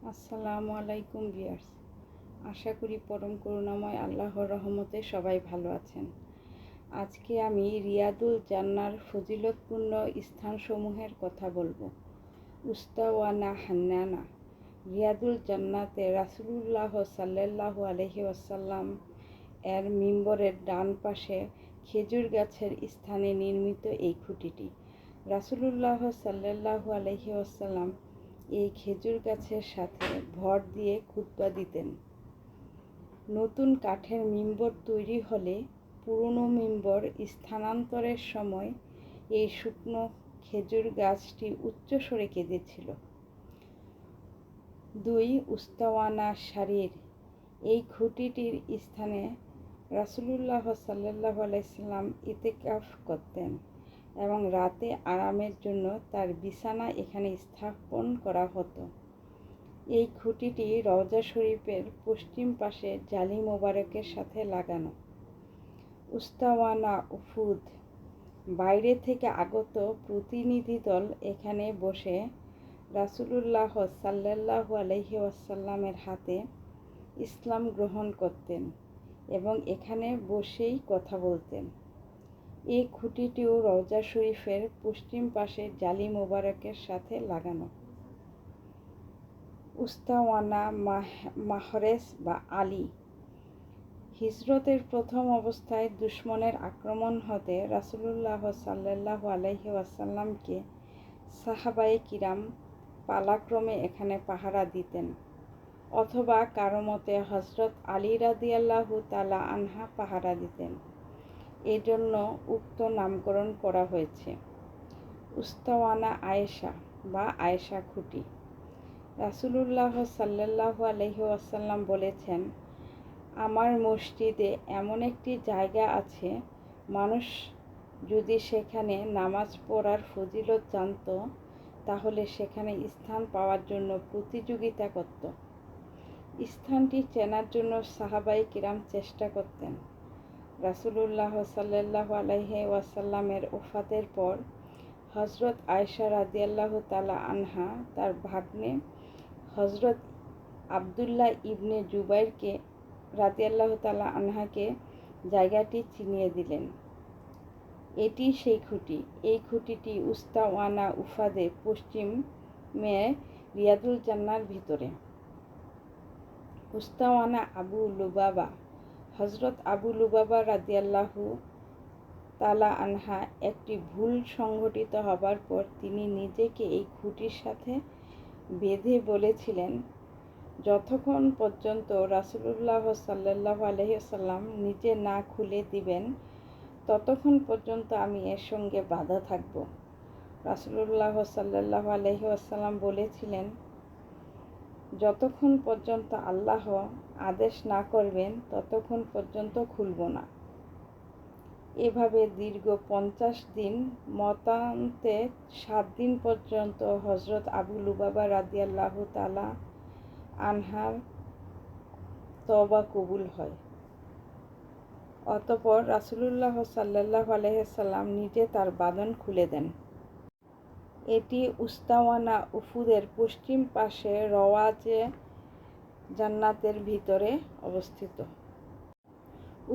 আসসালামু আলাইকুম ভিউয়ার্স। আশা করি পরম করুণাময় আল্লাহর রহমতে সবাই ভালো আছেন। আজকে আমি রিয়াদুল জান্নার ফজিলতপূর্ণ স্থানসমূহের কথা বলবো। উস্তাওয়ানা হান্নানা রিয়াদুল জান্নাতে রাসূলুল্লাহ সাল্লাল্লাহু আলাইহি ওয়াসাল্লাম এর মিম্বরের ডান পাশে খেজুর গাছের স্থানে নির্মিত এই খুঁটিটি। রাসূলুল্লাহ সাল্লাল্লাহু আলাইহি ওয়াসাল্লাম এই খেজুর গাছের সাথে ভর দিয়ে খুতবা দিতেন। নতুন কাঠের মিম্বর তৈরি হলে পুরনো মিম্বর স্থানান্তরের সময় এই শুকনো খেজুর গাছটি উচ্চস্বরে কেঁদেছিল। 2. উস্তাওয়ানা সারির এই খুঁটিটির স্থানে রাসূলুল্লাহ সাল্লাল্লাহু আলাইহি ওয়াসাল্লাম ইতিকাফ করতেন এবং রাতে আরামের জন্য তার বিছানা এখানে স্থাপন করা হতো। এই খুঁটিটি রওজা শরীফের পশ্চিম পাশে জালি মোবারকের সাথে লাগানো। উস্তাওয়ানা উফুদ বাইরে থেকে আগত প্রতিনিধি দল এখানে বসে রাসূলুল্লাহ সাল্লাল্লাহু আলাইহি ওয়াসাল্লামের হাতে ইসলাম গ্রহণ করতেন এবং এখানে বসেই কথা বলতেন। এই খুঁটিটিও রওজা শরীফের পশ্চিম পাশে জালি মোবারকের সাথে লাগানো। উস্তাওয়ানা মাহরেজ বা আলী হিজরতের প্রথম অবস্থায় দুশমনের আক্রমণ হতে রাসূলুল্লাহ সাল্লাল্লাহু আলাইহি ওয়াসাল্লামকে সাহাবায়ে কিরাম পালাক্রমে এখানে পাহারা দিতেন, অথবা কারো মতে হযরত আলী রাদিয়াল্লাহু তাআলা আনহা পাহারা দিতেন। এজন্য উক্ত নামকরণ করা হয়েছে। উস্তাওয়ানা আয়েশা বা আয়েশা খুঁটি রাসূলুল্লাহ সাল্লাল্লাহু আলাইহি ওয়াসাল্লাম বলেছেন, আমার মসজিদে এমন একটি জায়গা আছে, মানুষ যদি সেখানে নামাজ পড়ার ফজিলত জানত তাহলে সেখানে স্থান পাওয়ার জন্য প্রতিযোগিতা করত। স্থানটি চেনার জন্য সাহাবায়ে কিরাম চেষ্টা করতেন। রাসূলুল্লাহ সাল্লাল্লাহু আলাইহি ওয়াসাল্লামের ওফাতের পর হযরত আয়েশা রাদিয়াল্লাহু তাআলা আনহা তার ভাগ্নে হযরত আব্দুল্লাহ ইবনে জুবাইরকে রাদিয়াল্লাহু তাআলা আনহাকে জায়গাটি চিনিয়ে দিলেন। এটি সেই খুঁটি। এই খুঁটিটি উস্তাওয়ানা উফাদে পশ্চিমে রিয়াদুল জান্নার ভিতরে। উস্তাওয়ানা আবু লুবাবা হযরত আবু লুবাবা রাদিয়াল্লাহু তাআলা আনহা একটি ভুল সংঘটিত হবার পর তিনি নিজেকে এই খুঁটির সাথে বেঁধে বলেছিলেন, যতক্ষণ পর্যন্ত রাসূলুল্লাহ সাল্লাল্লাহু আলাইহি ওয়াসাল্লাম নিজে না খুলে দিবেন ততক্ষণ পর্যন্ত আমি এর সঙ্গে বাঁধা থাকব। রাসূলুল্লাহ সাল্লাল্লাহু আলাইহি ওয়াসাল্লাম বলেছিলেন, যতক্ষণ পর্যন্ত আল্লাহ আদেশ না করবেন ততক্ষণ পর্যন্ত খুলব না। এভাবে দীর্ঘ 50 দিন মতান্তে 7 দিন পর্যন্ত হযরত আবু লুবাবা রাদিয়াল্লাহু তাআলা আনহার তওবা কবুল হয়। অতঃপর রাসূলুল্লাহ সাল্লাল্লাহু আলাইহি ওয়াসাল্লাম নিজে তার বাঁধন খুলে দেন। এটি উস্তাওয়ানা উফুদের পশ্চিম পাশে রওয়াজে জান্নাতের ভিতরে অবস্থিত।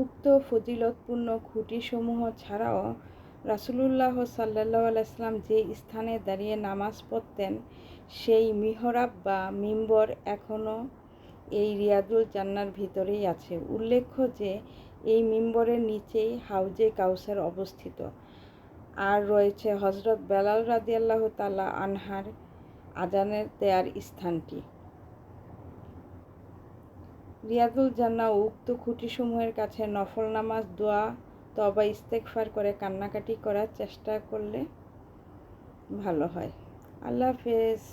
উক্ত ফজিলতপূর্ণ খুঁটিসমূহ ছাড়াও রাসূলুল্লাহ সাল্লাল্লাহু আলাইহি ওয়াসাল্লাম যে স্থানে দাঁড়িয়ে নামাজ পড়তেন সেই মিহরাব বা মিম্বর এখনও এই রিয়াদুল জান্নার ভিতরেই আছে। উল্লেখ্য যে এই মিম্বরের নিচেই হাউজে কাউসার অবস্থিত, আর রয়েছে হযরত বেলাল রাদিয়াল্লাহু তাআলা আনহার আজানের দেয়ার স্থানটি। রিয়াদুল জান্নাহ উক্ত খুঁটিসমূহের কাছে নফল নামাজ, দোয়া, তওবা, ইস্তেগফার করে কান্নাকাটি করার চেষ্টা করলে ভালো হয়। আল্লাহ হাফেজ।